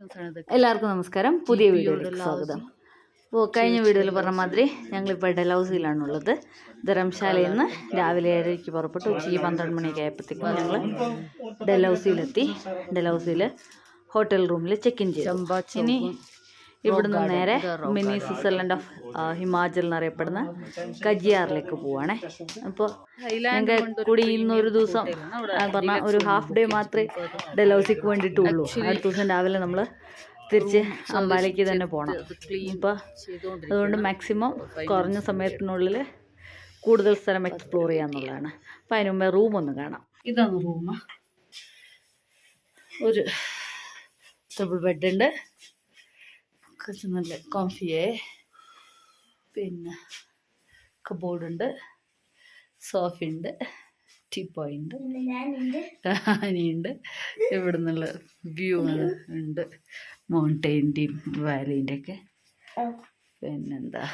എല്ലാവർക്കും നമസ്കാരം. പുതിയ വീഡിയോയിലേക്ക് സ്വാഗതം. അപ്പോൾ കഴിഞ്ഞ വീഡിയോയിൽ പറഞ്ഞ മാതിരി ഞങ്ങളിപ്പോൾ ഡൽഹൌസിയിലാണുള്ളത്. ധർമ്മശാലയിൽ നിന്ന് രാവിലെ 7:30 പുറപ്പെട്ടു. ഉച്ചയ്ക്ക് 12 മണിയൊക്കെ ആയപ്പോഴത്തേക്കും ഞങ്ങൾ ഡൽഹൌസിയിലെത്തി. ഡൽഹൌസിയിൽ ഹോട്ടൽ റൂമിൽ ചെക്ക് ഇൻ ചെയ്തു. ഇനി ഇവിടുന്ന് നേരെ മിനി സ്വിറ്റ്സർലൻഡ് ഓഫ് ഹിമാചൽ എന്നറിയപ്പെടുന്ന കജിയാറിലേക്ക് പോവാണേ. അപ്പോൾ ഞങ്ങൾക്ക് കൂടി ഇന്നൊരു ദിവസം പറഞ്ഞാൽ ഒരു ഹാഫ് ഡേ മാത്രമേ ഡൽഹൌസിക്ക് വേണ്ടിയിട്ടുള്ളൂ. അടുത്ത ദിവസം രാവിലെ നമ്മൾ തിരിച്ച് അംബാലയ്ക്ക് തന്നെ പോകണം. ഇപ്പോൾ അതുകൊണ്ട് മാക്സിമം കുറഞ്ഞ സമയത്തിനുള്ളിൽ കൂടുതൽ സ്ഥലം എക്സ്പ്ലോർ ചെയ്യാന്നുള്ളതാണ്. അപ്പോൾ അതിന് മുമ്പേ റൂമൊന്ന് കാണാം. ഇതാണ് റൂം. ഒരു ഡബിൾ ബെഡുണ്ട്, കുറച്ച് നല്ല കോംഫിയേ, പിന്നെ കബോർഡുണ്ട്, സോഫയുണ്ട്, ടീപ്പോയുണ്ട്, ആനിയുണ്ട്. ഇവിടെ നിന്നുള്ള വ്യൂ ഉണ്ട്, മൗണ്ടൈൻ്റെയും വാലീൻ്റെ ഒക്കെ. പിന്നെന്താ,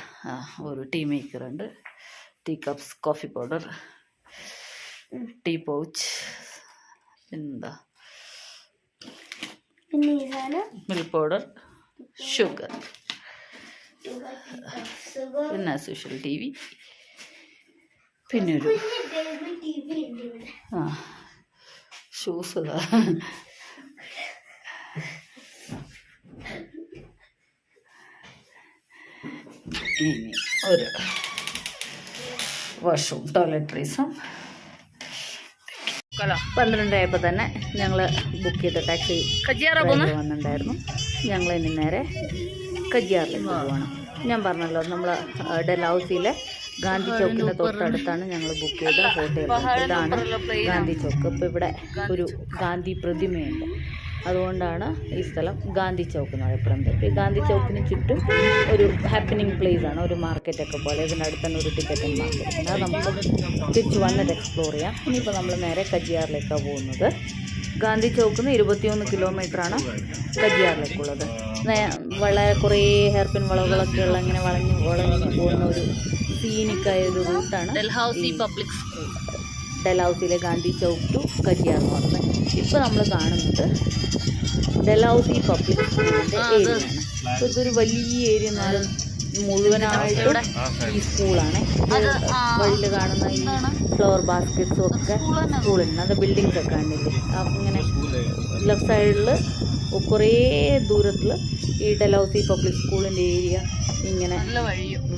ഒരു ടീ മേക്കറുണ്ട്, tea cups, coffee powder, tea pouch, പിന്നെന്താ മിൽക്ക് പൗഡർ, ഷുഗർ, പിന്നെ ആസ് യൂഷ്വൽ ടി വി, പിന്നെ ഒരു ഷൂസ്. ഇനി ഒരു വാഷ്റൂം, ടോയ്ലറ്ററീസും. 12 ആയപ്പോൾ തന്നെ ഞങ്ങൾ ബുക്ക് ചെയ്ത ടാക്സി വന്നിട്ടുണ്ടായിരുന്നു. ഞങ്ങൾ ഇനി നേരെ കജിയാറിലേക്ക് പോവാണ്. ഞാൻ പറഞ്ഞല്ലോ, നമ്മൾ ഡൽഹൌസിയിലെ ഗാന്ധി ചൗക്കിൻ്റെ തൊട്ടടുത്താണ് ഞങ്ങൾ ബുക്ക് ചെയ്ത ഹോട്ടൽ. ഇതാണ് ഗാന്ധി ചൗക്ക്. ഇപ്പോൾ ഇവിടെ ഒരു ഗാന്ധി പ്രതിമയുണ്ട്, അതുകൊണ്ടാണ് ഈ സ്ഥലം ഗാന്ധി ചൗക്ക് എന്ന് പറയപ്പെടുന്നത്. ഇപ്പോൾ ഈ ഗാന്ധി ചൗക്കിന് ചുറ്റും ഒരു ഹാപ്പനിങ് പ്ലേസ് ആണ്, ഒരു മാർക്കറ്റൊക്കെ പോലെ. ഇതിൻ്റെ അടുത്ത് തന്നെ ഒരു ടിക്കറ്റിംഗ് മാർക്കറ്റ് ഉണ്ട്. അത് നമുക്ക് തിരിച്ച് വന്നിട്ട് എക്സ്പ്ലോർ ചെയ്യാം. ഇനിയിപ്പോൾ നമ്മൾ നേരെ കജിയാറിലേക്കാണ് പോകുന്നത്. ഗാന്ധി ചൗക്കിൽ നിന്ന് 21 കിലോമീറ്ററാണ് കജിയാറിലേക്കുള്ളത്. വളരെ കുറേ ഹെയർപിൻ വളവുകളൊക്കെ ഉള്ള ഇങ്ങനെ വളഞ്ഞ് പോകുന്ന ഒരു സീനിക്കായ ഒരു റൂട്ടാണ് ഡൽഹൌസി പബ്ലിക് സ്കൂൾ. ഡൽഹൌസിയിലെ ഗാന്ധി ചൗക്ക് ടു കജിയാർ എന്ന് പറഞ്ഞത്. ഇപ്പോൾ നമ്മൾ കാണുന്നത് ഡൽഹൌസി പബ്ലിക് സ്കൂളിൻ്റെ ഏരിയയാണ്. അപ്പോൾ ഇതൊരു വലിയ ഏരിയ എന്നാലും മുഴുവനായിട്ടും ഈ സ്കൂളാണ്. വഴിയിൽ കാണുന്ന ഈ ഫ്ലവർ ബാസ്ക്കറ്റ്സും ഒക്കെ സ്കൂളുണ്ട്. അത് ബിൽഡിങ്സ് ഒക്കെ കണ്ടില്ലേ. അപ്പം ഇങ്ങനെ ലെഫ്റ്റ് സൈഡിൽ കുറേ ദൂരത്തിൽ ഈ ഡൽഹൌസി പബ്ലിക് സ്കൂളിൻ്റെ ഏരിയ ഇങ്ങനെ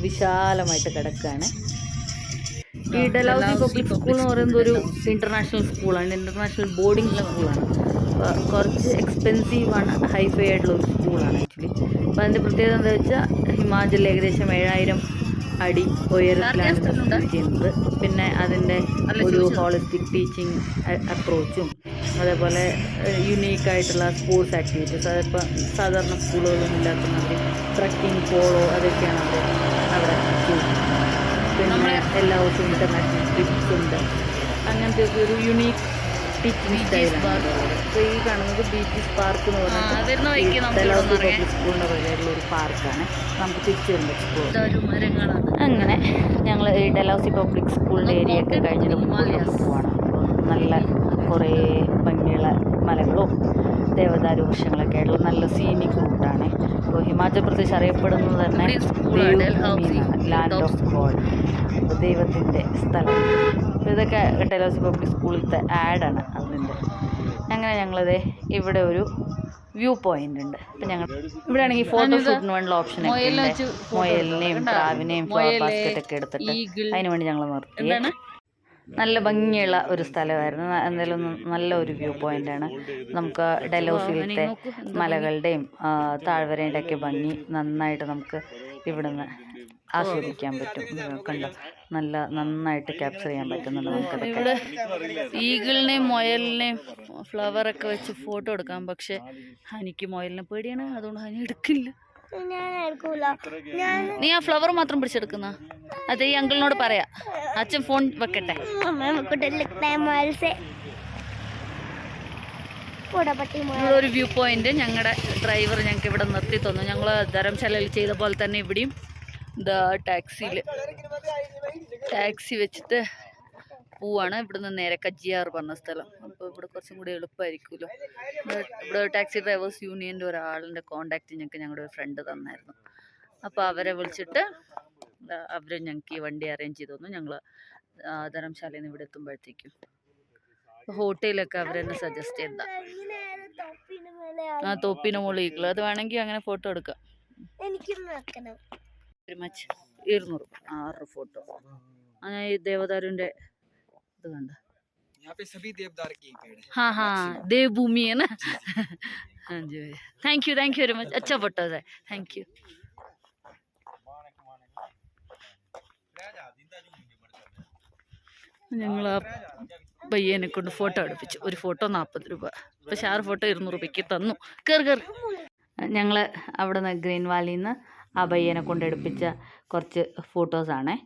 വിശാലമായിട്ട് കിടക്കുകയാണ്. ഈ ഡൽഹൌസി പബ്ലിക് സ്കൂൾ എന്ന് പറയുന്നത് ഒരു ഇൻ്റർനാഷണൽ സ്കൂളാണ്, ഇൻ്റർനാഷണൽ ബോർഡിംഗ് സ്കൂളാണ്. അപ്പോൾ കുറച്ച് എക്സ്പെൻസീവാണ്, ഹൈഫൈ ആയിട്ടുള്ള ഒരു സ്കൂളാണ് ആക്ച്വലി. അപ്പോൾ അതിൻ്റെ പ്രത്യേകത എന്താ വെച്ചാൽ ഹിമാചലിൽ ഏകദേശം 7000 അടി ഉയരത്തിലാണ് സ്ഥിതി ചെയ്യുന്നത്. പിന്നെ അതിൻ്റെ ഒരു ഹോളിസ്റ്റിക് ടീച്ചിങ് അപ്രോച്ചും അതേപോലെ യുണീക്കായിട്ടുള്ള സ്പോർട്സ് ആക്ടിവിറ്റീസ്, അതിപ്പോൾ സാധാരണ സ്കൂളുകളൊന്നും ഇല്ലാത്ത മാതിരി ട്രക്കിംഗ്, പോളോ, അതൊക്കെയാണ് അവിടെ ചെയ്യുന്നത്. പിന്നെ എല്ലാ ദിവസവും ഇൻ്റർനാഷണൽ ട്രിപ്സ് ഉണ്ട്. അങ്ങനത്തെ ഒരു യുണീക്ക് ടീച്ചിങ് സ്റ്റൈലാണ്. അപ്പോൾ ഈ കാണുന്നത് ബീച്ചസ് പാർക്ക് എന്ന് പറഞ്ഞാൽ ഡൽഹൌസി പബ്ലിക് സ്കൂളിൻ്റെ വഴിയായിട്ടുള്ള ഒരു പാർക്കാണ്. നമുക്ക് തിരിച്ചു വരുമ്പോൾ എക്സ്പ്ലോർ. അങ്ങനെ ഞങ്ങൾ ഈ ഡൽഹൌസി പബ്ലിക് സ്കൂളിൻ്റെ ഏരിയ ഒക്കെ കഴിഞ്ഞിട്ട് പോവാണ്. നല്ല കുറേ ഭംഗിയുള്ള മലകളും ദേവദാരു വൃക്ഷങ്ങളൊക്കെ ആയിട്ടുള്ള നല്ല സീനിക് റൂട്ടാണ്. അപ്പോൾ ഹിമാചൽ പ്രദേശ് അറിയപ്പെടുന്നത് തന്നെ ദേവഭൂമിയാണ്, ലാൻഡ് ഓഫ് ഗോഡ്, ദൈവത്തിൻ്റെ സ്ഥലം. അപ്പോൾ ഇതൊക്കെ ഡൽഹൌസി പബ്ലിക് സ്കൂളിലത്തെ ആഡാണ് അതിൻ്റെ. അങ്ങനെ ഞങ്ങളത് ഇവിടെ ഒരു വ്യൂ പോയിന്റ് ഉണ്ട്. അപ്പം ഞങ്ങൾ ഇവിടെ ആണെങ്കിൽ ഫോട്ടോഷൂട്ടിന് വേണ്ട ഓപ്ഷൻ ഒക്കെ, മൊയലിനെയും പ്രാവിനെയും ഫ്ലവർ ബാസ്ക്കറ്റ് ഒക്കെ എടുത്തിട്ട് അതിന് വേണ്ടി ഞങ്ങൾ നിർത്തി. നല്ല ഭംഗിയുള്ള ഒരു സ്ഥലമായിരുന്നു. എന്തായാലും നല്ല ഒരു വ്യൂ പോയിൻ്റാണ്. നമുക്ക് ഡൽഹൌസിയിലത്തെ മലകളുടെയും താഴ്വരയുടെ ഒക്കെ ഭംഗി നന്നായിട്ട് നമുക്ക് ഇവിടുന്ന് ആസ്വദിക്കാൻ പറ്റും. കണ്ടോ, നന്നായിട്ട് ക്യാപ്ചർ ചെയ്യാൻ പറ്റുന്നുണ്ട് നമുക്കതൊക്കെ. ഈഗിളിനെയും മൊയലിനെയും ഫ്ലവറൊക്കെ വെച്ച് ഫോട്ടോ എടുക്കാം. പക്ഷെ എനിക്ക് മൊയലിനെ പേടിയാണ്, അതുകൊണ്ട് ഹനി എടുക്കില്ല. നീ ആ ഫ്ലവർ മാത്രം പിടിച്ചെടുക്കുന്ന അത് ഈ അങ്കിളിനോട് പറയാ. അച്ഛൻ ഫോൺ വെക്കട്ടെ. ഇവിടെ ഒരു വ്യൂ പോയിന്റ് ഞങ്ങളുടെ ഡ്രൈവർ ഞങ്ങൾക്ക് ഇവിടെ നിർത്തി തന്നു. ഞങ്ങൾ ധർമ്മശാലയിൽ ചെയ്ത പോലെ തന്നെ ഇവിടെയും ടാക്സി വെച്ചിട്ട് പോവാണ്. ഇവിടുന്ന് നേരെ കജിയാർ പറഞ്ഞ സ്ഥലം. അപ്പോൾ ഇവിടെ കുറച്ചും കൂടി എളുപ്പമായിരിക്കുമല്ലോ. ഇവിടെ ടാക്സി ഡ്രൈവേഴ്സ് യൂണിയൻ്റെ ഒരാളിൻ്റെ കോണ്ടാക്റ്റ് ഞങ്ങൾക്ക് ഞങ്ങളുടെ ഒരു ഫ്രണ്ട് തന്നായിരുന്നു. അപ്പോൾ അവരെ വിളിച്ചിട്ട് അവർ ഞങ്ങൾക്ക് ഈ വണ്ടി അറേഞ്ച് ചെയ്തു തന്നു. ഞങ്ങൾ ധർമ്മശാലയിൽ നിന്ന് ഇവിടെ എത്തുമ്പോഴത്തേക്കും ഹോട്ടലൊക്കെ അവരെന്നെ സജസ്റ്റ് ചെയ്താ. ആ തോപ്പിന് മുകളിൽ അത് വേണമെങ്കിൽ അങ്ങനെ ഫോട്ടോ എടുക്കാം. 200 6 ഫോട്ടോ. അങ്ങനെ ഈ ദേവദാരുവിൻ്റെ ഇത് കണ്ട. हाँ हाँ देवभूमि है ना. हाँ जी थैंक यू वेरी मच. अच्छा फोटोज है. Thank you. ഞങ്ങൾ ആ പയ്യനെ കൊണ്ട് ഫോട്ടോ എടുപ്പിച്ചു. ഒരു ഫോട്ടോ 40 രൂപ. പക്ഷെ 6 ഫോട്ടോ 200 രൂപയ്ക്ക് തന്നു. കയറി ഞങ്ങൾ അവിടെ നിന്ന് ഗ്രീൻ വാലിയിൽ നിന്ന് ആ പയ്യനെ കൊണ്ട് എടുപ്പിച്ച കുറച്ച് ഫോട്ടോസാണേ.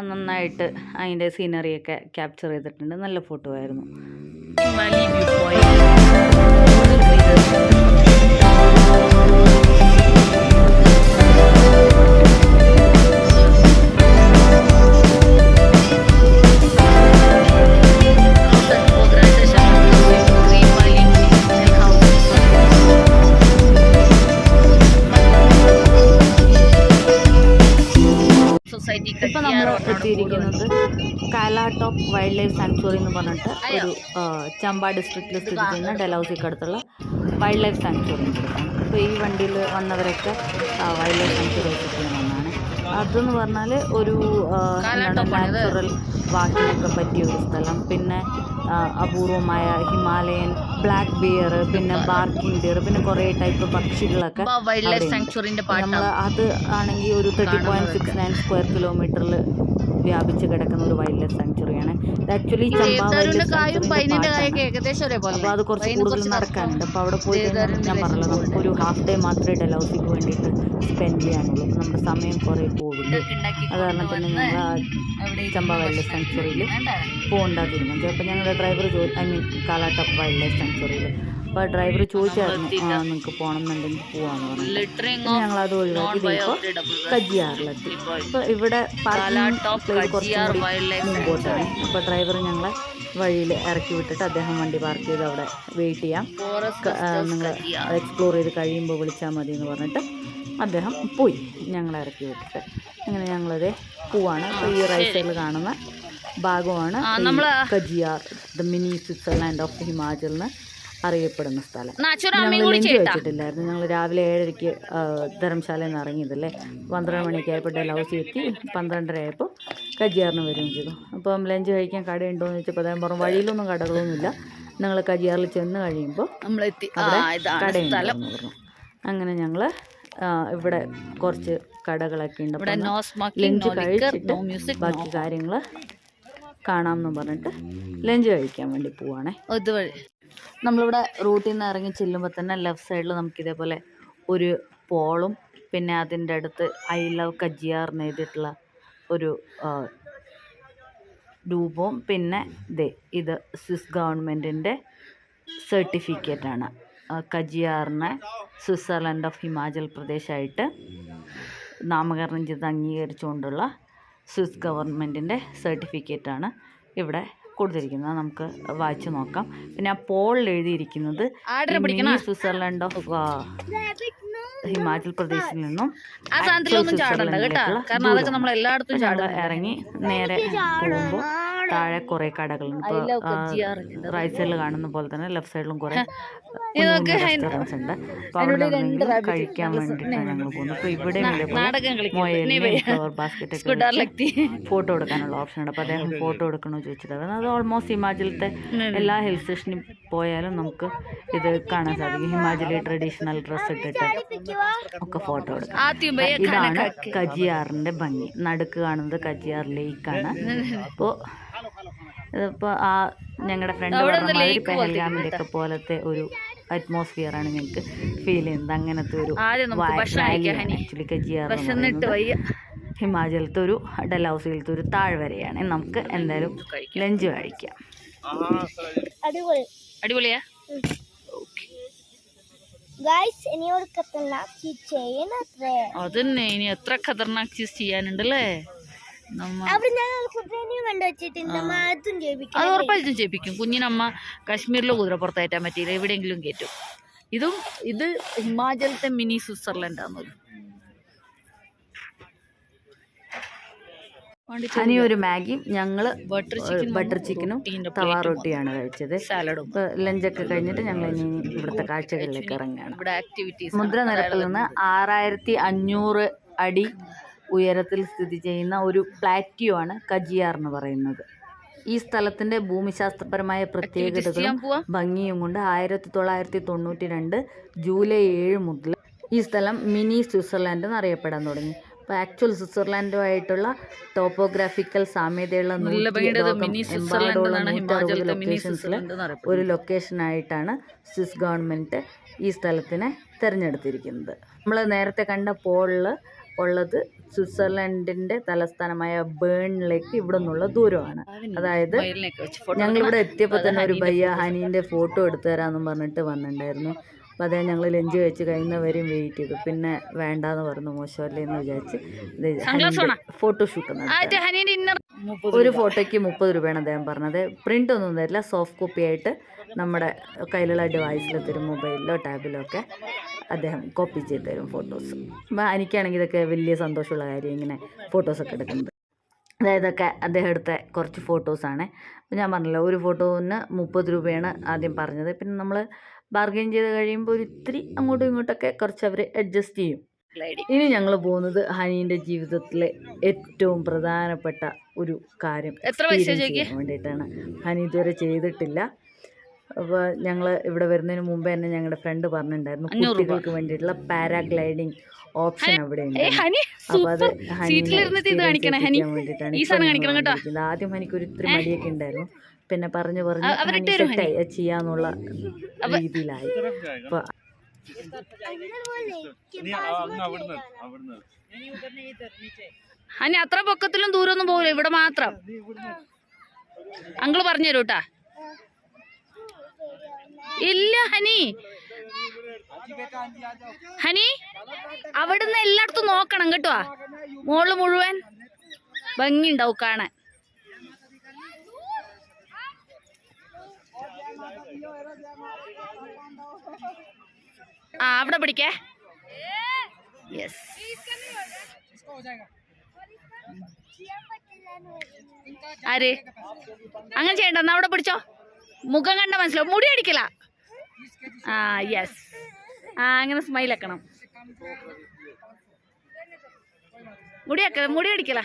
നന്നായിട്ട് അതിൻ്റെ സീനറിയൊക്കെ ക്യാപ്ചർ ചെയ്തിട്ടുണ്ട്. നല്ല ഫോട്ടോ ആയിരുന്നു. ഇപ്പം നമ്മൾ എത്തിയിരിക്കുന്നത് കാലാടോപ്പ് വൈൽഡ് ലൈഫ് സാങ്ച്വറി എന്ന് പറഞ്ഞിട്ട് ഒരു ചമ്പ ഡിസ്ട്രിക്റ്റിൽ സ്ഥിതി ചെയ്യുന്ന ഡൽഹൌസിക്ക് അടുത്തുള്ള വൈൽഡ് ലൈഫ് സാങ്ച്വറി. അപ്പോൾ ഈ വണ്ടിയിൽ വന്നവരൊക്കെ വൈൽഡ് ലൈഫ് സാങ്ച്വറി വിസിറ്റ് ചെയ്യുന്നതാണ്. അതെന്ന് പറഞ്ഞാൽ ഒരു നാച്ചുറൽ വാക്കിനൊക്കെ പറ്റിയ ഒരു സ്ഥലം. പിന്നെ അപൂർവമായ ഹിമാലയൻ ബ്ലാക്ക് ബിയർ, പിന്നെ ബാർക്കിംഗ് ഡിയർ, പിന്നെ കുറേ ടൈപ്പ് പക്ഷികളൊക്കെ. നമ്മൾ അത് ആണെങ്കിൽ ഒരു 30.69 സ്ക്വയർ കിലോമീറ്ററിൽ വ്യാപിച്ച് കിടക്കുന്ന ഒരു വൈൽഡ് ലൈഫ് സാങ്ച്വറിയാണ്. Actually Chamba wild life sanctuary. അപ്പോൾ അത് കുറച്ച് കൂടുതൽ നടക്കാനുണ്ട്. അപ്പോൾ അവിടെ പോയി ഞാൻ പറഞ്ഞല്ലോ, നമുക്കൊരു ഹാഫ് ഡേ മാത്രമേ ഡൽഹൌസിക്ക് വേണ്ടിയിട്ട് സ്പെൻഡ് ചെയ്യാനുള്ളൂ. നമ്മുടെ സമയം കുറേ പോകില്ല. അത് കാരണം തന്നെ ഞങ്ങൾ ചമ്പ വൈൽഡ് ലൈഫ് സാങ്ച്വറിയിൽ പോകേണ്ട തീരുമാനിച്ചു. അപ്പോൾ ഞങ്ങളുടെ ഡ്രൈവർ കാലാടോപ്പ് വൈൽഡ് ലൈഫ് സാങ്ച്വറിയിൽ. അപ്പോൾ ഡ്രൈവർ ചോദിച്ചായിരുന്നു നിങ്ങൾക്ക് പോകണം എന്നുണ്ടെങ്കിൽ പോകാമെന്ന് പറഞ്ഞു. ഞങ്ങളത് ഒഴിവാക്കി ഇപ്പോൾ കജിയാറിലെത്തി. അപ്പോൾ ഇവിടെ പാർക്കിംഗ് പ്ലേസ് കുറച്ചും കൂടി മുമ്പോട്ടാണ്. അപ്പോൾ ഡ്രൈവർ ഞങ്ങളെ വഴിയിൽ ഇറക്കി വിട്ടിട്ട് അദ്ദേഹം വണ്ടി പാർക്ക് ചെയ്ത് അവിടെ വെയിറ്റ് ചെയ്യാം, നിങ്ങൾ എക്സ്പ്ലോർ ചെയ്ത് കഴിയുമ്പോൾ വിളിച്ചാൽ മതി എന്ന് പറഞ്ഞിട്ട് അദ്ദേഹം പോയി ഞങ്ങളെ ഇറക്കി വിട്ടിട്ട്. അങ്ങനെ ഞങ്ങളത് പോവാണ്. അപ്പോൾ ഈ റൈറ്റ് സൈഡിൽ കാണുന്ന ഭാഗമാണ് Khajjiar, the mini Switzerland of Himachal എന്ന് അറിയപ്പെടുന്ന സ്ഥലം. ഞങ്ങൾ ലഞ്ച് വെച്ചിട്ടില്ലായിരുന്നു. ഞങ്ങൾ രാവിലെ 7:30 ധർമ്മശാലയിൽ നിന്ന് ഇറങ്ങിയതല്ലേ. 12 മണിയൊക്കെ ആയപ്പോൾ ഡൽഹൌസി എത്തി. 12:30 ആയപ്പോൾ കജിയാറിന് വരികയും ചെയ്തു. അപ്പം ലഞ്ച് കഴിക്കാൻ കടയുണ്ടോ എന്ന് ചോദിച്ചപ്പോൾ അദ്ദേഹം പറഞ്ഞു വഴിയിലൊന്നും കടകളൊന്നുമില്ല, നിങ്ങൾ കജിയാറിൽ ചെന്ന് കഴിയുമ്പോൾ കടയുണ്ടെന്ന് പറഞ്ഞു. അങ്ങനെ ഞങ്ങൾ ഇവിടെ കുറച്ച് കടകളൊക്കെ ഉണ്ട്. ലഞ്ച് കഴിച്ചിട്ട് ബാക്കി കാര്യങ്ങൾ കാണാമെന്ന് പറഞ്ഞിട്ട് ലഞ്ച് കഴിക്കാൻ വേണ്ടി പോവാണേ. ഇതുവഴി നമ്മളിവിടെ റൂട്ടിൽ നിന്ന് ഇറങ്ങി ചെല്ലുമ്പോൾ തന്നെ ലെഫ്റ്റ് സൈഡിൽ നമുക്കിതേപോലെ ഒരു പോളും പിന്നെ അതിൻ്റെ അടുത്ത് ഐ ലവ് കജിയാർ എന്ന് എഴുതിയിട്ടുള്ള ഒരു രൂപവും പിന്നെ ഇത് സ്വിസ് ഗവൺമെൻറ്റിൻ്റെ സർട്ടിഫിക്കറ്റാണ്. കജിയാറിനെ സ്വിറ്റ്സർലൻഡ് ഓഫ് ഹിമാചൽ പ്രദേശായിട്ട് നാമകരണം ചെയ്ത് അംഗീകരിച്ചുകൊണ്ടുള്ള സ്വിസ് ഗവൺമെൻറ്റിൻ്റെ സർട്ടിഫിക്കറ്റാണ് ഇവിടെ കൊടുത്തിരിക്കുന്നത്. നമുക്ക് വായിച്ചു നോക്കാം. പിന്നെ ആ പോളിൽ എഴുതിയിരിക്കുന്നത് സ്വിറ്റ്സർലൻഡ് ഓഫ് ഹിമാചൽ പ്രദേശിൽ നിന്നും ഇറങ്ങി നേരെ പോകുമ്പോൾ താഴെ കുറേ കടകളുണ്ട്. ഇപ്പോൾ റൈറ്റ് സൈഡിൽ കാണുന്ന പോലെ തന്നെ ലെഫ്റ്റ് സൈഡിലും കുറേ റെസ്റ്റോറൻറ്റ്സ് ഉണ്ട്. അപ്പോൾ അവിടെ കഴിക്കാൻ വേണ്ടിയിട്ടാണ് ഞങ്ങൾ പോകുന്നത്. ഇപ്പോൾ ഇവിടെ ഫ്ലവർ ബാസ്ക്കറ്റ് ഫോട്ടോ എടുക്കാനുള്ള ഓപ്ഷൻ ഉണ്ട്. അപ്പോൾ അദ്ദേഹം ഫോട്ടോ എടുക്കണമെന്ന് ചോദിച്ചിട്ട് അത് ഓൾമോസ്റ്റ് ഹിമാചലത്തെ എല്ലാ ഹിൽ സ്റ്റേഷനിൽ പോയാലും നമുക്ക് ഇത് കാണാൻ സാധിക്കും. ഹിമാചലി ട്രഡീഷണൽ ഡ്രസ്സ് ഇട്ടിട്ട് ഒക്കെ ഫോട്ടോ എടുക്കാം. ഇതാണ് കജിയാറിൻ്റെ ഭംഗി. നടുക്ക് കാണുന്നത് കജിയാർ ലേക്കാണ്. അപ്പോൾ ഇതിപ്പോൾ ആ ഞങ്ങളുടെ ഫ്രണ്ട് പറഞ്ഞ പെഹൽഗാമിൻ്റെ ഒക്കെ പോലത്തെ ഒരു അറ്റ്മോസ്ഫിയറാണ് ഞങ്ങൾക്ക് ഫീൽ ചെയ്യുന്നത്. അങ്ങനത്തെ ഒരു ആക്ച്വലി കജിയാർ ഹിമാചലത്തെ ഒരു ഡൽഹൌസിയിലത്തെ ഒരു താഴ്വരയാണ്. നമുക്ക് എന്തായാലും ലഞ്ച് കഴിക്കാം. അടിപൊളിയാ. അതന്നെ, ഇനി എത്ര ഖതർനാക്ക് ചീസ് ചെയ്യാനുണ്ടല്ലേ. അത് ഉറപ്പായിട്ടും ചെയ്യിപ്പിക്കും. കുഞ്ഞിനമ്മ കാശ്മീരിലെ കുതിര പുറത്തേറ്റാൻ പറ്റിയില്ല, എവിടെയെങ്കിലും കയറ്റും. ഇത് ഹിമാചലത്തെ മിനി സ്വിറ്റ്സർലൻഡാന്ന് തോന്നുന്നു. ഇനി ഒരു മാഗിയും ഞങ്ങൾ ബട്ടർ ചിക്കനും തവാ റൊട്ടിയാണ് കഴിച്ചത്. സാലഡും. ലഞ്ചൊക്കെ കഴിഞ്ഞിട്ട് ഞങ്ങൾ ഇനി ഇവിടുത്തെ കാഴ്ചകളിലേക്ക് ഇറങ്ങുകയാണ്. സമുദ്രനിരപ്പിൽ നിന്ന് 6500 അടി ഉയരത്തിൽ സ്ഥിതി ചെയ്യുന്ന ഒരു പ്ലാറ്റിയോ ആണ് കജിയാർ എന്ന് പറയുന്നത്. ഈ സ്ഥലത്തിന്റെ ഭൂമിശാസ്ത്രപരമായ പ്രത്യേകതകളും ഭംഗിയും കൊണ്ട് 1992 ജൂലൈ 7 മുതൽ ഈ സ്ഥലം മിനി സ്വിറ്റ്സർലാൻഡ് എന്നറിയപ്പെടാൻ തുടങ്ങി. അപ്പോൾ ആക്ച്വൽ സ്വിറ്റ്സർലാൻഡുമായിട്ടുള്ള ടോപ്പോഗ്രാഫിക്കൽ സാമ്യതയുള്ള 160 ലൊക്കേഷൻസിൽ ഒരു ലൊക്കേഷനായിട്ടാണ് സ്വിസ് ഗവൺമെൻറ് ഈ സ്ഥലത്തിനെ തിരഞ്ഞെടുത്തിരിക്കുന്നത്. നമ്മൾ നേരത്തെ കണ്ട പോളിൽ ഉള്ളത് സ്വിറ്റ്സർലൻഡിൻ്റെ തലസ്ഥാനമായ ബേണിലേക്ക് ഇവിടെ നിന്നുള്ള ദൂരമാണ്. അതായത് ഞങ്ങളിവിടെ എത്തിയപ്പോൾ തന്നെ ഒരു ഭയ്യ ഹനീൻ്റെ ഫോട്ടോ എടുത്തു തരാമെന്നും പറഞ്ഞിട്ട് വന്നിട്ടുണ്ടായിരുന്നു. അപ്പോൾ അതേ ഞങ്ങൾ ലഞ്ച് കഴിച്ച് കഴിയുന്നവരെയും വെയിറ്റ് ചെയ്തു. പിന്നെ വേണ്ടാന്ന് പറഞ്ഞു, മോശമല്ലേ എന്ന് വിചാരിച്ച് ഫോട്ടോഷൂട്ട് ഒരു ഫോട്ടോയ്ക്ക് 30 രൂപയാണ് അദ്ദേഹം പറഞ്ഞത്. പ്രിൻ്റ് ഒന്നും തരില്ല, സോഫ്റ്റ് കോപ്പി ആയിട്ട് നമ്മുടെ കയ്യിലുള്ള ഡിവൈസിൽ തരും, മൊബൈലിലോ ടാബിലോ ഒക്കെ അദ്ദേഹം കോപ്പി ചെയ്ത് തരും ഫോട്ടോസ്. അപ്പോൾ എനിക്കാണെങ്കിൽ ഇതൊക്കെ വലിയ സന്തോഷമുള്ള കാര്യം, ഇങ്ങനെ ഫോട്ടോസൊക്കെ എടുക്കുന്നത്. അതായതൊക്കെ അദ്ദേഹം എടുത്ത കുറച്ച് ഫോട്ടോസാണ്. അപ്പോൾ ഞാൻ പറഞ്ഞല്ലോ, ഒരു ഫോട്ടോന് 30 രൂപയാണ് ആദ്യം പറഞ്ഞത്. പിന്നെ നമ്മൾ ബാർഗെയിൻ ചെയ്ത് കഴിയുമ്പോൾ ഒരു ഇത്തിരി അങ്ങോട്ടും ഇങ്ങോട്ടൊക്കെ കുറച്ച് അവർ അഡ്ജസ്റ്റ് ചെയ്യും. ഇനി ഞങ്ങൾ പോകുന്നത് ഹനീൻ്റെ ജീവിതത്തിലെ ഏറ്റവും പ്രധാനപ്പെട്ട ഒരു കാര്യം ചെയ്യാൻ വേണ്ടിയിട്ടാണ്. ഹനി ഇതുവരെ ചെയ്തിട്ടില്ല. അപ്പോൾ ഞങ്ങൾ ഇവിടെ വരുന്നതിന് മുമ്പ് തന്നെ ഞങ്ങളുടെ ഫ്രണ്ട് പറഞ്ഞിട്ടുണ്ടായിരുന്നു കുട്ടികൾക്ക് വേണ്ടിയിട്ടുള്ള പാരാഗ്ലൈഡിങ് ഓപ്ഷൻ അവിടെ ഉണ്ട്. അപ്പോൾ അത് വേണ്ടിയിട്ടാണ്. ആദ്യം ഹനിക്ക് ഒരു ഇത്തിരി മടിയൊക്കെ ഉണ്ടായിരുന്നു. പിന്നെ പറഞ്ഞു ചെയ്യാന്നുള്ള രീതിയിലായി. അപ്പോൾ ഹനി അത്ര പൊക്കത്തിലും ദൂരമൊന്നും പോകില്ല, ഇവിടെ മാത്രം. അങ്കിള് പറഞ്ഞു തരൂട്ടാ. ഇല്ല ഹനി അവിടുന്ന് എല്ലായിടത്തും നോക്കണം കേട്ടോ. മോള് മുഴുവൻ ഭംഗി ഉണ്ടാവും കാണാൻ. അവിടെ പിടിക്കേ. യെസ്, ആര് അങ്ങനെ ചെയ്യണ്ട, എന്നാ അവിടെ പിടിച്ചോ. മുഖം കണ്ട മനസ്സിലാവും, മുടി അടിക്കല. യെസ്, അങ്ങനെ സ്മൈലാക്കണം. മുടി അടിക്കല.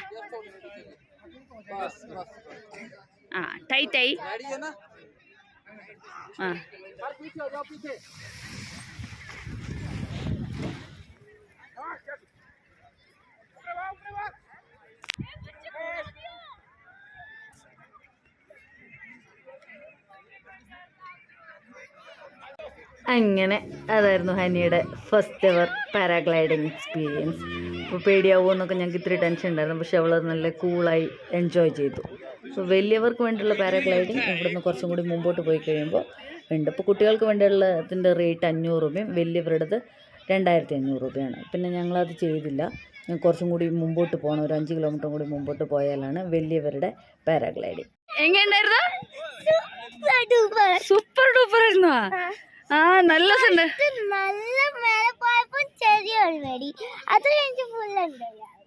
ടൈറ്റായി. അങ്ങനെ അതായിരുന്നു ഹനിയുടെ ഫസ്റ്റ് എവർ പാരാഗ്ലൈഡിങ് എക്സ്പീരിയൻസ്. അപ്പോൾ പേടിയാവുമോ എന്നൊക്കെ ഞങ്ങൾക്ക് ഇത്തിരി ടെൻഷൻ ഉണ്ടായിരുന്നു. പക്ഷെ അവൾ നല്ല കൂളായി എൻജോയ് ചെയ്തു. അപ്പോൾ വലിയവർക്ക് വേണ്ടിയുള്ള പാരാഗ്ലൈഡിങ് ഇവിടുന്ന് കുറച്ചും കൂടി മുമ്പോട്ട് പോയി കഴിയുമ്പോൾ ഉണ്ട്. ഇപ്പോൾ കുട്ടികൾക്ക് വേണ്ടിയുള്ള ഇതിൻ്റെ റേറ്റ് 500 രൂപയും വലിയവരുടേത് 2500 രൂപയാണ്. പിന്നെ ഞങ്ങളത് ചെയ്തില്ല. കുറച്ചും കൂടി മുമ്പോട്ട് പോകണം, ഒരു 5 കിലോമീറ്റർ കൂടി മുമ്പോട്ട് പോയാലാണ് വലിയവരുടെ പാരാഗ്ലൈഡിങ്. എങ്ങനെയുണ്ടായിരുന്നു? സൂപ്പർ ഡൂപ്പർ ആയിരുന്നോ? നല്ല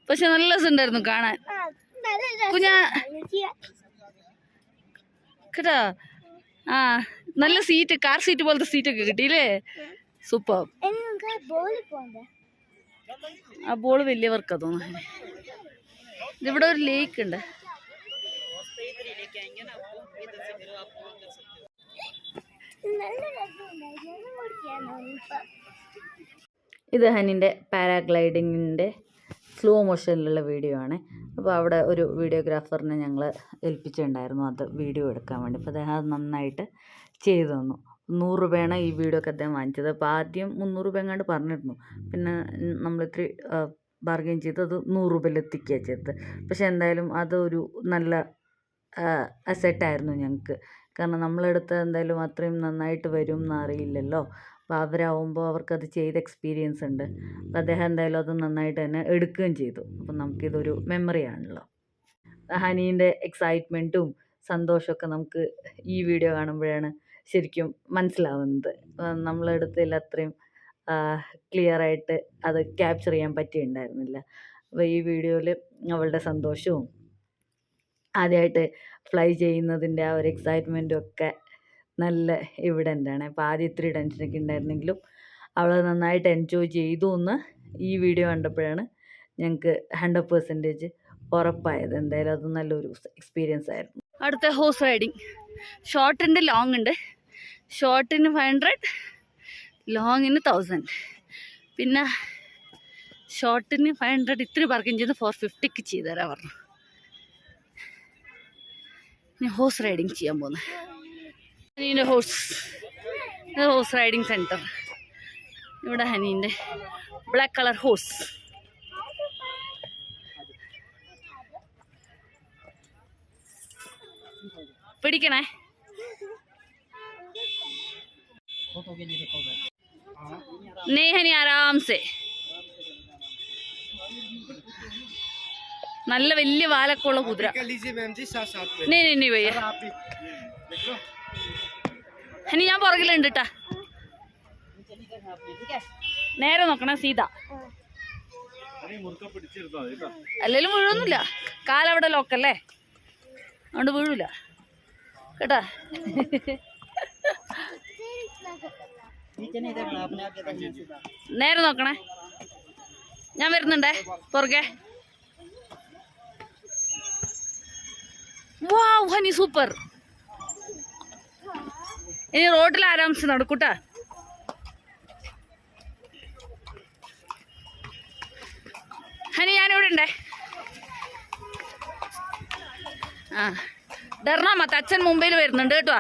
പക്ഷെ നല്ല രസമുണ്ടായിരുന്നു കാണാൻ. കേട്ടോ, നല്ല സീറ്റ്, കാർ സീറ്റ് പോലത്തെ സീറ്റൊക്കെ കിട്ടിയില്ലേ? സൂപ്പർ. ആ ബോള് വലിയവർക്കാ തോന്നുന്നു. ഇവിടെ ഒരു ലേക്ക് ഉണ്ട്. ഇത് ഹനിൻ്റെ പാരാഗ്ലൈഡിങ്ങിൻ്റെ സ്ലോ മോഷനിലുള്ള വീഡിയോ ആണ്. അപ്പോൾ അവിടെ ഒരു വീഡിയോഗ്രാഫറിനെ ഞങ്ങൾ ഏൽപ്പിച്ചിട്ടുണ്ടായിരുന്നു അത് വീഡിയോ എടുക്കാൻ വേണ്ടി. അപ്പോൾ അദ്ദേഹം അത് നന്നായിട്ട് ചെയ്തു തന്നു. 100 രൂപയാണ് ഈ വീഡിയോക്ക് അദ്ദേഹം വാങ്ങിച്ചത്. അപ്പോൾ ആദ്യം 300 രൂപ എങ്ങാണ്ട് പറഞ്ഞിരുന്നു. പിന്നെ നമ്മളിത്തിരി ബാർഗെയിൻ ചെയ്ത് അത് 100 രൂപയിൽ എത്തിക്കുകയാണ് ചെയ്തത്. പക്ഷേ എന്തായാലും അതൊരു നല്ല അസെറ്റായിരുന്നു ഞങ്ങൾക്ക്. കാരണം നമ്മളെടുത്ത് എന്തായാലും അത്രയും നന്നായിട്ട് വരും എന്നറിയില്ലല്ലോ. അപ്പോൾ അവരാകുമ്പോൾ അവർക്കത് ചെയ്ത് എക്സ്പീരിയൻസ് ഉണ്ട്. അപ്പോൾ അദ്ദേഹം എന്തായാലും അത് നന്നായിട്ട് തന്നെ എടുക്കുകയും ചെയ്തു. അപ്പം നമുക്കിതൊരു മെമ്മറി ആണല്ലോ. ഹനീൻ്റെ എക്സൈറ്റ്മെൻറ്റും സന്തോഷമൊക്കെ നമുക്ക് ഈ വീഡിയോ കാണുമ്പോഴാണ് ശരിക്കും മനസ്സിലാവുന്നത്. നമ്മളെടുത്തതിൽ അത്രയും ക്ലിയറായിട്ട് അത് ക്യാപ്ചർ ചെയ്യാൻ പറ്റിയിട്ടുണ്ടായിരുന്നില്ല. അപ്പോൾ ഈ വീഡിയോയിൽ അവളുടെ സന്തോഷവും ആദ്യമായിട്ട് ഫ്ലൈ ചെയ്യുന്നതിൻ്റെ ആ ഒരു എക്സൈറ്റ്മെൻറ്റും ഒക്കെ നല്ല എവിഡൻ്റാണ്. അപ്പോൾ ആദ്യം ഇത്തിരി ടെൻഷനൊക്കെ ഉണ്ടായിരുന്നെങ്കിലും അവൾ നന്നായിട്ട് എൻജോയ് ചെയ്തു എന്ന് ഈ വീഡിയോ കണ്ടപ്പോഴാണ് ഞങ്ങൾക്ക് 100% ഉറപ്പായത്. എന്തായാലും അത് നല്ലൊരു എക്സ്പീരിയൻസ് ആയിരുന്നു. അടുത്ത ഹോഴ്സ് റൈഡിങ്. ഷോർട്ട് ഉണ്ട്, ലോങ് ഉണ്ട്. ഷോർട്ടിന് 500, ലോങ്ങിന് 1000. പിന്നെ ഷോർട്ടിന് 500 ഇത്തിരി പാർക്കിങ് ചെയ്ത് 450 ചെയ്തു തരാൻ പറഞ്ഞു. ഞാൻ ഹോഴ്സ് റൈഡിങ് ചെയ്യാൻ പോകുന്നത്. ഹനീൻ്റെ ഹോഴ്സ് റൈഡിങ് സെൻറ്റർ. ഇവിടെ ഹനീൻ്റെ ബ്ലാക്ക് കളർ ഹോഴ്സ്. പിടിക്കണേ. नहीं हनी आराम से. നല്ല വലിയ വാലൊക്കെ ഉള്ള കുതിര. നീ വയ്യ ഹനി, ഞാൻ പുറകിലുണ്ട് ട്ടാ. നേരെ നോക്കണേ സീത. അല്ലെങ്കിലും വീഴൊന്നുമില്ല, കാലവിടെ ലോക്കല്ലേ, അതുകൊണ്ട് വീഴൂല കേട്ടാ. നേരെ നോക്കണേ, ഞാൻ വരുന്നുണ്ടേ പുറകെ. വാവ് ഹനി സൂപ്പർ. ഇനി റോഡിൽ ആരാംസ് നടക്കൂട്ടാ. ഹനി ഞാനിവിടെ ഉണ്ടേ. ആ ഡർണ മത്ത, അച്ഛൻ മുംബൈയിൽ വരുന്നുണ്ട് കേട്ടോ.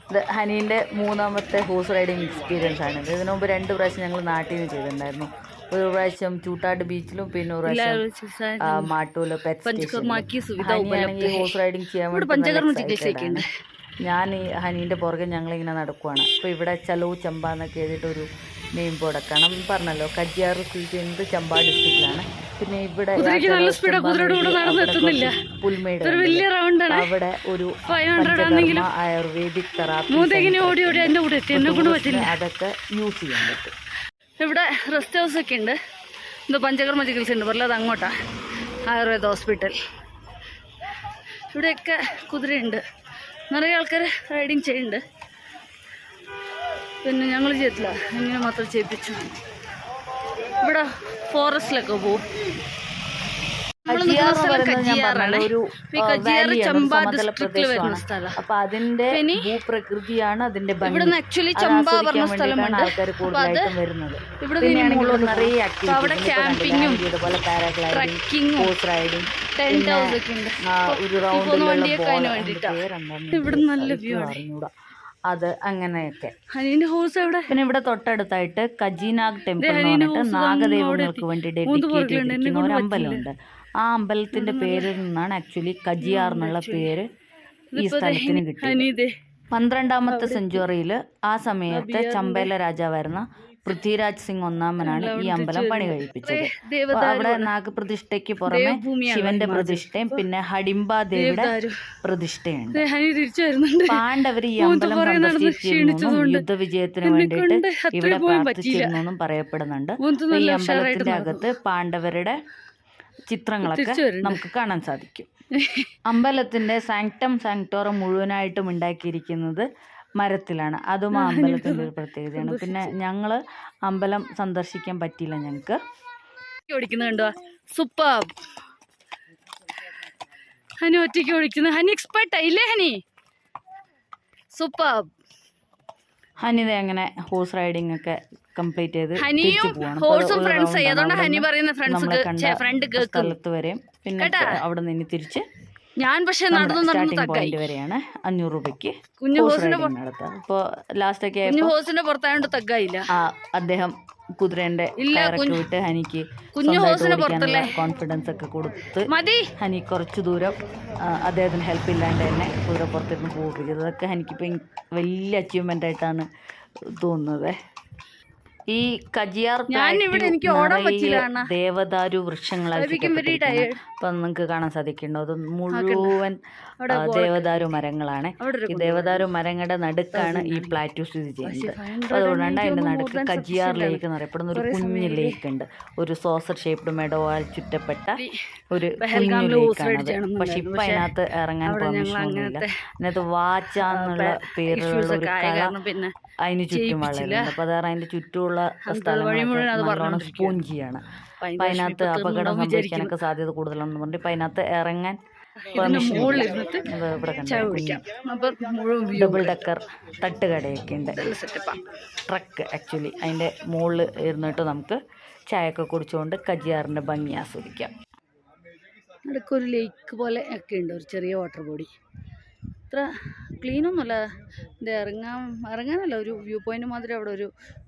ഇത് ഹനീൻ്റെ 3ാമത്തെ ഹോഴ്സ് റൈഡിങ് എക്സ്പീരിയൻസ് ആണ്. ഇതിനു മുമ്പ് 2 പ്രാവശ്യം ഞങ്ങൾ നാട്ടിൽ നിന്ന് ചെയ്തിട്ടുണ്ടായിരുന്നു. ഒരു പ്രാവശ്യം ചൂട്ടാട് ബീച്ചിലും പിന്നെ ഒരു പ്രാവശ്യം മാട്ടൂലോ പെറ്റ് സ്റ്റേഷനിലും. ഹോഴ്സ് റൈഡിങ് ചെയ്യാൻ വേണ്ടി ഞാൻ ഈ ഹനീൻ്റെ പുറകെ ഞങ്ങളിങ്ങനെ നടക്കുവാണ്. അപ്പോൾ ഇവിടെ ചലോ ചമ്പ എന്നൊക്കെ എഴുതിയിട്ടൊരു നെയിം ബോർഡൊക്കെ ആണ്. പറഞ്ഞല്ലോ കജിയാർ സ്ഥിതി ചെയ്യുന്നത് ചമ്പ ഡിസ്ട്രിക്റ്റിലാണ്. പിന്നെ ഇവിടെ പുൽമേട്, അവിടെ ഒരു ആയുർവേദിക് തെറാപ്പി അതൊക്കെ യൂസ് ചെയ്യാൻ പറ്റും. ഇവിടെ റെസ്റ്റ് ഹൗസ് ഒക്കെ ഉണ്ട്. ഇത് പഞ്ചകർമ്മ ചികിത്സ ഉണ്ട്, പറഞ്ഞത് അങ്ങോട്ടാ ആയുർവേദ ഹോസ്പിറ്റൽ. ഇവിടെയൊക്കെ കുതിരയുണ്ട്, നിറയെ ആൾക്കാർ റൈഡിങ് ചെയ്യുന്നുണ്ട്. പിന്നെ ഞങ്ങൾ ചെയ്തില്ല, ഇങ്ങനെ മാത്രം ചെയ്യിപ്പിച്ചു. ഇവിടെ ഫോറസ്റ്റിലൊക്കെ പോവും. അപ്പൊ അതിന്റെ ഭൂപ്രകൃതിയാണ് അതിന്റെ ഭംഗി. ആക്ച്വലി ചമ്പ പറഞ്ഞ സ്ഥലമുണ്ട്, ഇവിടെ നിറയെ ക്യാമ്പിങ്ങും ട്രക്കിങ്ങും ഹോഴ്സ് റൈഡിങ് ടെന്റ് ഹൗസ് ഒക്കെ ഉണ്ട്. ഒരു റൗണ്ട് ഇവിടെ നല്ല വ്യൂ ആണ്. അത് അങ്ങനെയൊക്കെ. ഹനീന്റെ ഹോഴ്സ് എവിടെ? പിന്നെ ഇവിടെ തൊട്ടടുത്തായിട്ട് കജീനാഗ് ടെമ്പിൾ എന്ന് പറഞ്ഞിട്ട് നാഗദൈവങ്ങൾക്ക് വേണ്ടി ഡെഡിക്കേറ്റ് ചെയ്തിരിക്കുന്ന ഒരു അമ്പലമുണ്ട്. ആ അമ്പലത്തിന്റെ പേരിൽ നിന്നാണ് ആക്ച്വലി കജിയാർ എന്നുള്ള പേര് ഈ സ്ഥലത്തിന് കിട്ടിയത്. 12ാമത്തെ സെഞ്ചുറിയിൽ ആ സമയത്ത് ചമ്പേല രാജാവായിരുന്ന പൃഥ്വിരാജ് സിംഗ് ഒന്നാമനാണ് ഈ അമ്പലം പണി കഴിപ്പിച്ചത്. അവിടെ നാഗപ്രതിഷ്ഠയ്ക്ക് പുറമെ ശിവന്റെ പ്രതിഷ്ഠയും പിന്നെ ഹഡിംബ ദേവിയുടെ പ്രതിഷ്ഠയുണ്ട്. പാണ്ഡവർ ഈ അമ്പലം സന്ദർശിച്ചിരുന്നു, യുദ്ധവിജയത്തിന് വേണ്ടിയിട്ട് ഇവിടെ പ്രാർത്ഥിച്ചിരുന്നു പറയപ്പെടുന്നുണ്ട്. ഈ അമ്പലത്തിന്റെ അകത്ത് പാണ്ഡവരുടെ ചിത്രങ്ങളൊക്കെ നമുക്ക് കാണാൻ സാധിക്കും. അമ്പലത്തിന്റെ സാങ്ക്ടം സാങ്ക്ടോറം മുഴുവനായിട്ടും ഉണ്ടാക്കിയിരിക്കുന്നത് മരത്തിലാണ്. അതും ആ അമ്പലത്തിൻ്റെ ഒരു പ്രത്യേകതയാണ്. പിന്നെ ഞങ്ങൾ അമ്പലം സന്ദർശിക്കാൻ പറ്റിയില്ല ഞങ്ങൾക്ക്. ഓടിക്കുന്നുണ്ടോ? സൂപ്പർ. ഹനി ഒറ്റയ്ക്ക് ഓടിക്കുന്നു. ഹനി എക്സ്പെർട്ടാ ഇല്ലേ ഹനി? സൂപ്പർ. ഹനിത അങ്ങനെ ഹോഴ്സ് റൈഡിങ് ഒക്കെ കംപ്ലീറ്റ് ചെയ്ത് സ്ഥലത്ത് വരെയും പിന്നെ അവിടെ നിന്ന് തിരിച്ച് ഞാൻ പക്ഷേ പോയിന്റ് വരെയാണ് 500 രൂപയ്ക്ക് നടത്തുക. അപ്പോൾ ലാസ്റ്റൊക്കെ അദ്ദേഹം കുതിരേൻ്റെ കയറൊക്കെ വിട്ട് ഹനിക്ക് കോൺഫിഡൻസ് ഒക്കെ കൊടുത്ത് ഹനി കുറച്ച് ദൂരം അദ്ദേഹത്തിന് ഹെൽപ്പ് ഇല്ലാണ്ട് തന്നെ കുതിരപ്പുറത്തിരുന്ന് പോവുകയത്. അതൊക്കെ ഹനിക്കിപ്പോൾ വലിയ അച്ചീവ്മെൻ്റ് ആയിട്ടാണ് തോന്നുന്നത്. ഈ കജിയാർ ദേവദാരു വൃക്ഷങ്ങളായിരിക്കും. അപ്പം നിങ്ങൾക്ക് കാണാൻ സാധിക്കുന്നുണ്ടോ? അത് മുഴുവൻ ദേവദാരു മരങ്ങളാണ്. ഈ ദേവദാരു മരങ്ങളുടെ നടുക്കാണ് ഈ പ്ലാറ്റു സ്ഥിതി ചെയ്യുന്നത്. അപ്പോൾ അതുകൊണ്ടാണ് അതിൻ്റെ നടുക്ക് കജിയാർ ലേക്ക് എന്ന് പറയപ്പെടുന്ന ഒരു കുഞ്ഞു ലേക്ക് ഉണ്ട്. ഒരു സോസർ ഷേപ്ഡ് മെഡോവാൽ ചുറ്റപ്പെട്ട ഒരു കുഞ്ഞു ലേക്കാണത്. പക്ഷെ ഇപ്പം അതിനകത്ത് ഇറങ്ങാൻ പെർമിഷൻ ഒന്നുമില്ല. അതിനകത്ത് വാച്ച എന്നുള്ള പേരുള്ള ഒരു കല അതിന് ചുറ്റും വളരുന്നുണ്ട്. അപ്പോൾ അതാണ് അതിൻ്റെ ചുറ്റുമുള്ള സ്ഥലം സ്പോഞ്ചിയാണ്. അപ്പം അതിനകത്ത് അപകടം സംഭവിക്കാനൊക്കെ സാധ്യത കൂടുതലാണെന്ന് പറഞ്ഞിട്ട് ഇപ്പം അതിനകത്ത് ഇറങ്ങാൻ പെർമിഷൻ ഇവിടെ കണ്ടു. ഡബിൾ ഡക്കർ തട്ടുകടയൊക്കെ ഉണ്ട്. ട്രക്ക് ആക്ച്വലി അതിൻ്റെ മുകളിൽ ഇരുന്നിട്ട് നമുക്ക് ചായയൊക്കെ കുടിച്ചുകൊണ്ട് കജിയാറിൻ്റെ ഭംഗി ആസ്വദിക്കാം. ഇടയ്ക്കൊരു ലേക്ക് പോലെ ഒക്കെ ഉണ്ട്, ഒരു ചെറിയ വാട്ടർ ബോഡി. അത്ര ക്ലീനൊന്നുമല്ല. ഇത് ഇറങ്ങാനല്ല, ഒരു വ്യൂ പോയിൻ്റ് മാതിരി അവിടെ ഒരു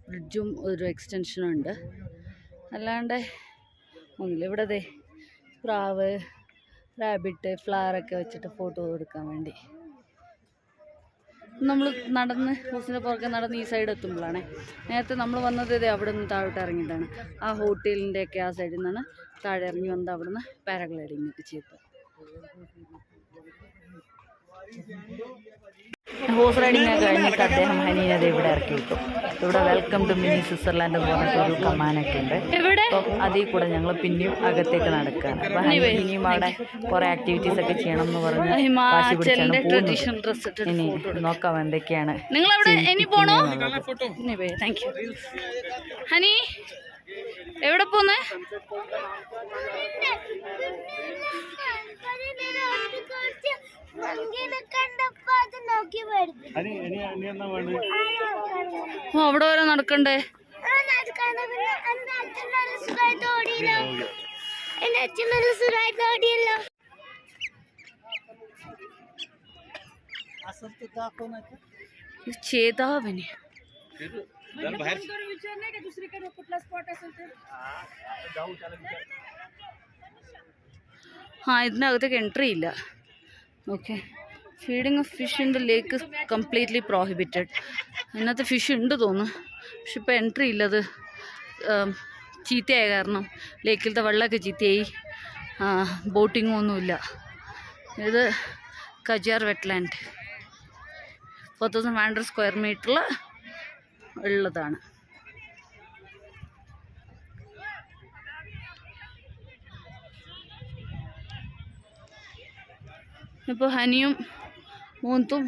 ബ്രിഡ്ജും ഒരു എക്സ്റ്റൻഷനും ഉണ്ട്. അല്ലാണ്ട് ഒന്നുമില്ല. ഇവിടെ ദേ പ്രാവ്, റാബിറ്റ്, ഫ്ലവറൊക്കെ വെച്ചിട്ട് ഫോട്ടോ എടുക്കാൻ വേണ്ടി നമ്മൾ നടന്ന് ഹൗസിൻ്റെ പുറകെ നടന്ന് ഈ സൈഡ് എത്തുമ്പോഴാണ്. നേരത്തെ നമ്മൾ വന്നത് ഇതേ അവിടെ നിന്ന് താഴോട്ട് ഇറങ്ങിയിട്ടാണ്. ആ ഹോട്ടലിൻ്റെയൊക്കെ ആ സൈഡിൽ നിന്നാണ് താഴെ ഇറങ്ങി വന്ന് അവിടെ നിന്ന് പാരാഗ്ലൈഡിങ് ഒക്കെ ചെയ്തത്. ഹോഴ്സ് റൈഡിങ് ഒക്കെ കഴിഞ്ഞിട്ട് അദ്ദേഹം ഹനീനത് ഇവിടെ ഇറക്കി വിട്ടു. ഇവിടെ വെൽക്കം ടു മിനി സ്വിറ്റ്സർലാൻഡ് എന്ന് പറഞ്ഞിട്ട് ഒരു കമാനൊക്കെ ഉണ്ട്. അപ്പം അതിൽ കൂടെ ഞങ്ങൾ പിന്നെയും അകത്തേക്ക് നടക്കുകയാണ്. അപ്പം ഇനിയും അവിടെ കുറേ ആക്ടിവിറ്റീസ് ഒക്കെ ചെയ്യണം എന്ന് പറഞ്ഞ് വാശി പിടിച്ചാണ് പോകുന്നത്. ഇനി നോക്കാം എന്തൊക്കെയാണ്. ഹനി എവിടെ പോന്നേ? അവിടെ വരെ നടക്കണ്ടേ? चेतावनी हाँ ഇതിനകത്തേക്ക് എൻട്രി ഇല്ല. Okay, feeding of fish in the lake completely prohibited. അതിനകത്ത് ഫിഷ് ഉണ്ട് തോന്നുന്നു, പക്ഷെ ഇപ്പോൾ എൻട്രി ഇല്ലത് ചീത്തയായ കാരണം. ലേക്കിലത്തെ വെള്ളമൊക്കെ ചീത്തയായി, ബോട്ടിങ്ങും ഒന്നുമില്ല. ഇത് കജിയാർ വെറ്റ്ലാൻഡ് 4500 സ്ക്വയർ മീറ്ററിൽ ഉള്ളതാണ്. ഇപ്പോൾ ഹനിയും മൂന്നും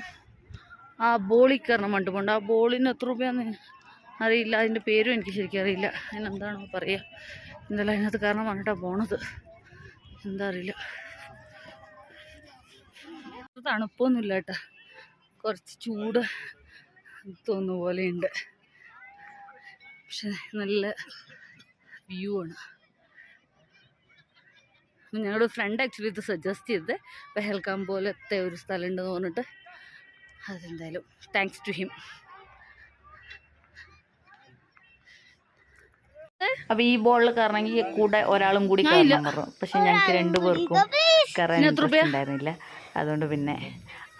ആ ബോളിൽ കയറണം മണ്ടുകൊണ്ട്. ആ ബോളിന് എത്ര രൂപയാന്ന് അറിയില്ല, അതിൻ്റെ പേരും എനിക്ക് ശരിക്കും അറിയില്ല. അതിനെന്താണോ പറയുക, എന്തായാലും അതിനകത്ത് കാരണം പറഞ്ഞിട്ടാണ് പോണത്, എന്താ അറിയില്ല. തണുപ്പൊന്നുമില്ല കേട്ടോ, കുറച്ച് ചൂട് തോന്നുന്ന പോലെയുണ്ട്. പക്ഷെ നല്ല വ്യൂ ആണ്. ഞങ്ങളുടെ ഫ്രണ്ട് ആക്ച്വലി ഇത് സജസ്റ്റ് ചെയ്തത് പെഹൽഗാം പോലത്തെ ഒരു സ്ഥലം ഉണ്ടെന്ന് പറഞ്ഞിട്ട്. അതെന്തായാലും താങ്ക്സ് ടു ഹിം. അപ്പോൾ ഈ ബോളിൽ കയറണമെങ്കിൽ കൂടെ ഒരാളും കൂടി കയറണം പറഞ്ഞു. പക്ഷെ ഞങ്ങൾക്ക് 2 പേർക്കും കയറാൻ ഉണ്ടായിരുന്നില്ല. അതുകൊണ്ട് പിന്നെ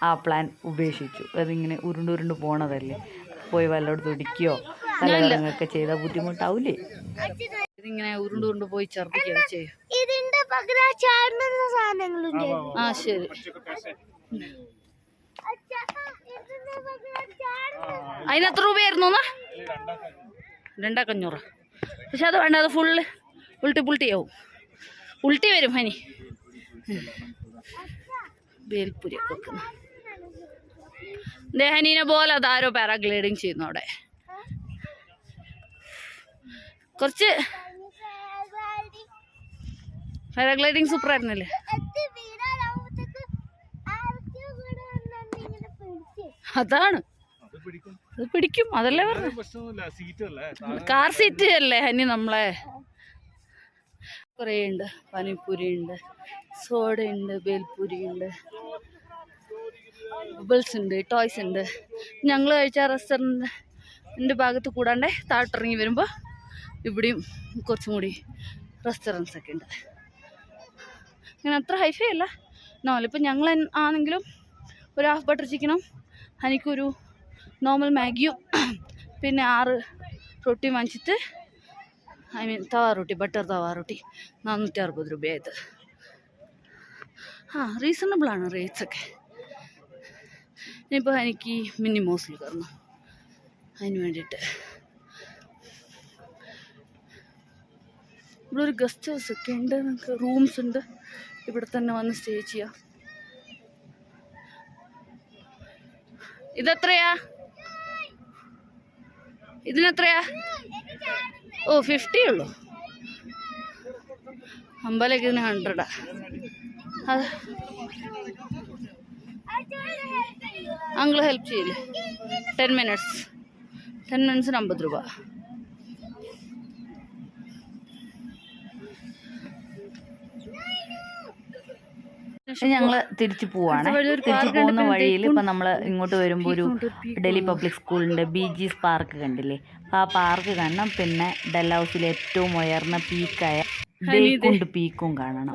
ആ പ്ലാൻ ഉപേക്ഷിച്ചു. അതിങ്ങനെ ഉരുണ്ടുരുണ്ട് പോണതല്ലേ, പോയി വല്ലയിടത്ത് ഇടിക്കുകയോ കലകറങ്ങൊക്കെ ചെയ്താൽ ബുദ്ധിമുട്ടാവില്ലേ. ഇതിങ്ങനെ ഉരുണ്ടുരുണ്ട് പോയി ഛർദ്ദിക്കുകയൊക്കെ ചെയ്യും. ആ ശരി, അതിന് എത്ര രൂപയായിരുന്നു? 2500. പക്ഷെ അത് വേണ്ട, അത് ഫുള്ള് ഉൾട്ടിയാവും, ഉൾട്ടി വരും ഹനി. ബേൽപുരിയൊക്കെ വെക്കുന്ന ഹനീനെ പോലെ അതാരോ പാരാഗ്ലൈഡിങ് ചെയ്യുന്നു അവിടെ. കുറച്ച് പാരാഗ്ലൈഡിങ് സൂപ്പർ ആയിരുന്നല്ലേ. അതാണ്, അത് പിടിക്കും, അതല്ലേ പറഞ്ഞു. കാർ സീറ്റ് അല്ലേ ഹനി നമ്മളെ. കുറേ ഉണ്ട്, പാനിപ്പൂരി ഉണ്ട്, സോഡ ഉണ്ട്, ബേൽപൂരി ഉണ്ട്, ബബിൾസ് ഉണ്ട്, ടോയ്സ് ഉണ്ട്. ഞങ്ങൾ കഴിച്ച റെസ്റ്റോറൻറ്റിൻ്റെ ഭാഗത്ത് കൂടാണ്ട് താഴോട്ടിറങ്ങി വരുമ്പോൾ ഇവിടെയും കുറച്ചും കൂടി റെസ്റ്റോറൻറ്റ്സ് ഒക്കെ ഉണ്ട്. ഇങ്ങനെ അത്ര ഹൈഫൈ അല്ല, ഇപ്പം ഞങ്ങൾ ആണെങ്കിലും ഒരു ഹാഫ് ബട്ടർ ചിക്കനും എനിക്കൊരു നോർമൽ മാഗിയും പിന്നെ 6 റൊട്ടി വാങ്ങിച്ചിട്ട് തവാ റൊട്ടി, ബട്ടർ തവാ റൊട്ടി 460 രൂപയായത്. റീസണബിളാണ് റേറ്റ്സൊക്കെ. ഇനിയിപ്പോൾ എനിക്ക് മിനി മോസിൽ കയറണം, അതിന് വേണ്ടിയിട്ട്. ഇവിടെ ഒരു ഗസ്റ്റ് ഹൗസ് ഒക്കെ ഉണ്ട്, നമുക്ക് റൂംസ് ഉണ്ട്, ഇവിടെ തന്നെ വന്ന് സ്റ്റേ ചെയ്യാം. ഇതെത്രയാ? ഇതിനെത്രയാ? 50 ഉള്ളൂ. അമ്പലമൊക്കെ ഇതിന് 100. അത് അങ്കിള് ഹെൽപ്പ് ചെയ്യില്ലേ? 10 മിനിറ്റ്സിന് 50 രൂപ. ഞങ്ങൾ തിരിച്ചു പോവാണ്. തിരിച്ചു പോകുന്ന വഴിയിൽ ഇപ്പം നമ്മൾ ഇങ്ങോട്ട് വരുമ്പോൾ ഒരു ഡൽഹി പബ്ലിക് സ്കൂളിൻ്റെ ബീജീസ് പാർക്ക് കണ്ടില്ലേ? അപ്പോൾ ആ പാർക്ക് കാണണം. പിന്നെ ഡൽഹൌസിലെ ഏറ്റവും ഉയർന്ന പീക്കായ ബേക്കുണ്ട് പീക്കും കാണണം.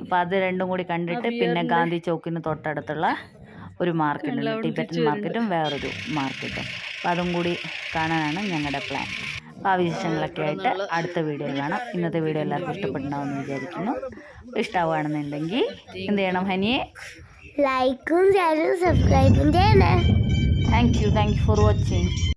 അപ്പോൾ അത് രണ്ടും കൂടി കണ്ടിട്ട് പിന്നെ ഗാന്ധി ചോക്കിന് തൊട്ടടുത്തുള്ള ഒരു മാർക്കറ്റുണ്ട്, ടിബറ്റൻ മാർക്കറ്റും വേറൊരു മാർക്കറ്റും. അപ്പോൾ അതും കൂടി കാണാനാണ് ഞങ്ങളുടെ പ്ലാൻ. അപ്പോൾ ആ വിശേഷങ്ങളൊക്കെ ആയിട്ട് അടുത്ത വീഡിയോയിൽ കാണാം. ഇന്നത്തെ വീഡിയോ എല്ലാവർക്കും ഇഷ്ടപ്പെട്ടുണ്ടാവുമെന്ന് വിചാരിക്കുന്നു. ഇഷ്ടമാവുകയാണെന്നുണ്ടെങ്കിൽ എന്ത് ചെയ്യണം ഹനിയെ? ലൈക്കും ഷെയറും സബ്സ്ക്രൈബും ചെയ്യണേ. Thank you for watching.